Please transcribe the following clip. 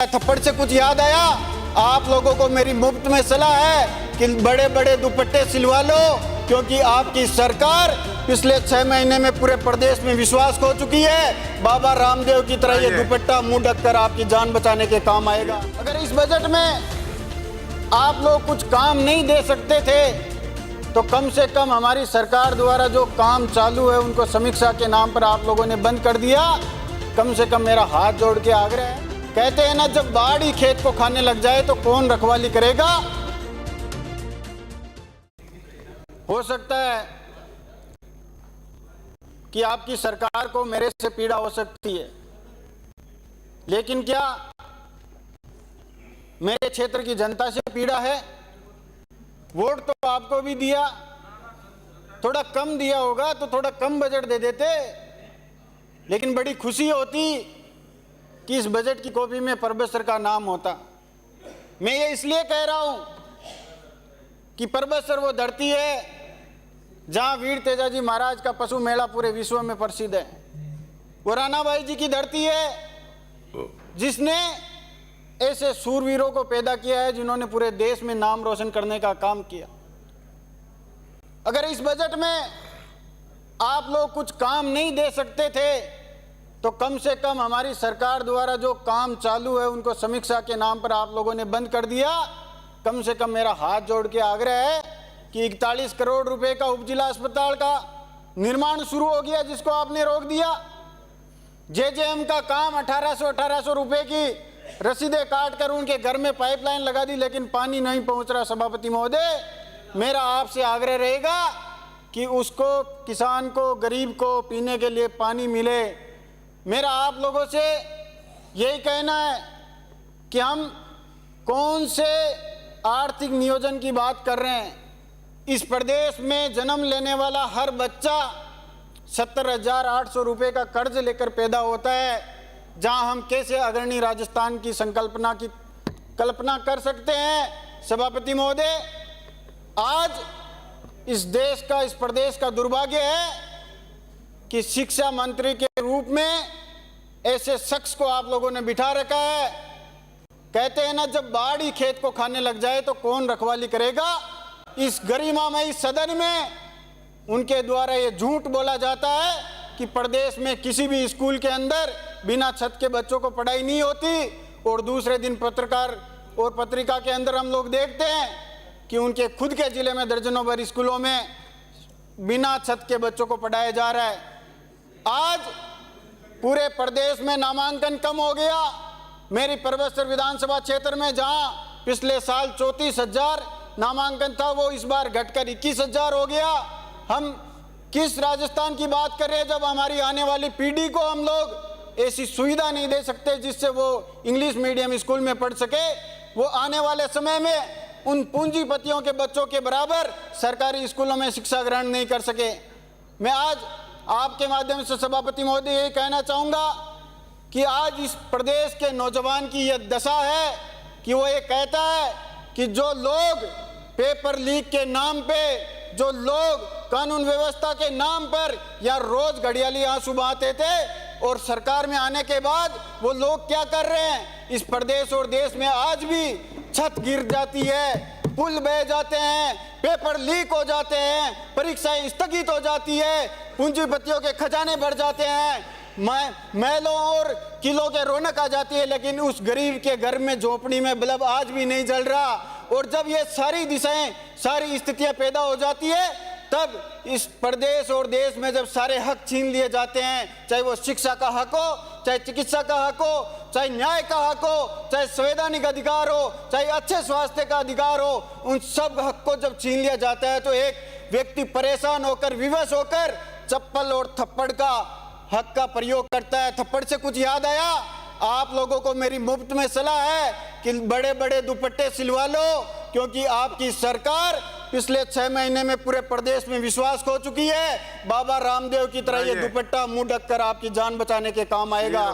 थप्पड़ से कुछ याद आया? आप लोगों को मेरी मुफ्त में सलाह है कि बड़े बड़े दुपट्टे सिलवा लो, क्योंकि आपकी सरकार पिछले 6 महीने में पूरे प्रदेश में विश्वास खो चुकी है। बाबा रामदेव की तरह ये दुपट्टा मुंह ढककर आपकी जान बचाने के काम आएगा। अगर इस बजट में आप लोग कुछ काम नहीं दे सकते थे तो कम से कम हमारी सरकार द्वारा जो काम चालू है उनको समीक्षा के नाम पर आप लोगों ने बंद कर दिया। कम से कम मेरा हाथ जोड़ के आग्रह है, कहते हैं ना, जब बाढ़ ही खेत को खाने लग जाए तो कौन रखवाली करेगा। हो सकता है कि आपकी सरकार को मेरे से पीड़ा हो सकती है, लेकिन क्या मेरे क्षेत्र की जनता से पीड़ा है? वोट तो आपको भी दिया, थोड़ा कम दिया होगा तो थोड़ा कम बजट दे देते, लेकिन बड़ी खुशी होती कि इस बजट की कॉपी में परबत सर का नाम होता। मैं ये इसलिए कह रहा हूं कि परबत सर वो धरती है जहां वीर तेजाजी महाराज का पशु मेला पूरे विश्व में प्रसिद्ध है। वो राणाबाई जी की धरती है जिसने ऐसे सूरवीरों को पैदा किया है जिन्होंने पूरे देश में नाम रोशन करने का काम किया। अगर इस बजट में आप लोग कुछ काम नहीं दे सकते थे तो कम से कम हमारी सरकार द्वारा जो काम चालू है उनको समीक्षा के नाम पर आप लोगों ने बंद कर दिया। कम से कम मेरा हाथ जोड़ के आग्रह है कि 41 करोड़ रुपए का उपजिला अस्पताल का निर्माण शुरू हो गया जिसको आपने रोक दिया। जेजेएम का काम 1800 रुपए की रसीदें काट कर उनके घर में पाइपलाइन लगा दी, लेकिन पानी नहीं पहुंच रहा। सभापति महोदय, मेरा आपसे आग्रह रहेगा कि उसको, किसान को, गरीब को पीने के लिए पानी मिले। मेरा आप लोगों से यही कहना है कि हम कौन से आर्थिक नियोजन की बात कर रहे हैं। इस प्रदेश में जन्म लेने वाला हर बच्चा 70,800 रुपये का कर्ज लेकर पैदा होता है, जहां हम कैसे अग्रणी राजस्थान की संकल्पना की कल्पना कर सकते हैं। सभापति महोदय, आज इस देश का, इस प्रदेश का दुर्भाग्य है कि शिक्षा मंत्री के रूप में ऐसे शख्स को आप लोगों ने बिठा रखा है। कहते हैं ना, जब बाढ़ ही खेत को खाने लग जाए तो कौन रखवाली करेगा। इस गरिमामयी सदन में उनके द्वारा ये झूठ बोला जाता है कि प्रदेश में किसी भी स्कूल के अंदर बिना छत के बच्चों को पढ़ाई नहीं होती, और दूसरे दिन पत्रकार और पत्रिका के अंदर हम लोग देखते हैं कि उनके खुद के जिले में दर्जनों भर स्कूलों में बिना छत के बच्चों को पढ़ाया जा रहा है। आज पूरे प्रदेश में नामांकन कम हो गया। मेरी परबत सर विधानसभा क्षेत्र में जहां पिछले साल 34,000 नामांकन था, वो इस बार घटकर 21,000 हो गया। हम किस राजस्थान की बात कर रहे हैं जब हमारी आने वाली पीढ़ी को हम लोग ऐसी सुविधा नहीं दे सकते जिससे वो इंग्लिश मीडियम स्कूल में पढ़ सके। वो आने वाले समय में उन पूंजीपतियों के बच्चों के बराबर सरकारी स्कूलों में शिक्षा ग्रहण नहीं कर सके। मैं आज आपके माध्यम से सभापति महोदय यही कहना चाहूँगा कि आज इस प्रदेश के नौजवान की यह दशा है कि वो ये कहता है कि जो लोग पेपर लीक के नाम पे, जो लोग कानून व्यवस्था के नाम पर या रोज घड़ियाली आंसू बहाते थे, और सरकार में आने के बाद वो लोग क्या कर रहे हैं। इस प्रदेश और देश में आज भी छत गिर जाती है, पुल बह जाते हैं, पेपर लीक हो जाते हैं, परीक्षाएं स्थगित हो जाती है, पूंजीपतियों के खजाने भर जाते हैं, महलों और किलों के रौनक आ जाती है, लेकिन उस गरीब के घर में झोपड़ी में बल्ब आज भी नहीं जल रहा। और जब ये सारी दिशाएं, सारी स्थितियां पैदा हो जाती है, तब इस प्रदेश और देश में जब सारे हक छीन लिए जाते हैं, चाहे वो शिक्षा का हक हो, चाहे चिकित्सा का हक हो, चाहे न्याय का हक हो, चाहे संवैधानिक अधिकार हो, चाहे अच्छे स्वास्थ्य का अधिकार हो, उन सब हक को जब छीन लिया जाता है तो एक व्यक्ति परेशान होकर, विवश होकर चप्पल और थप्पड़ का हक का प्रयोग करता है। थप्पड़ से कुछ याद आया? आप लोगों को मेरी मुफ्त में सलाह है कि बड़े बड़े दुपट्टे सिलवा लो, क्योंकि आपकी सरकार पिछले 6 महीने में पूरे प्रदेश में विश्वास खो चुकी है। बाबा रामदेव की तरह ये दुपट्टा मुंह ढककर आपकी जान बचाने के काम आएगा।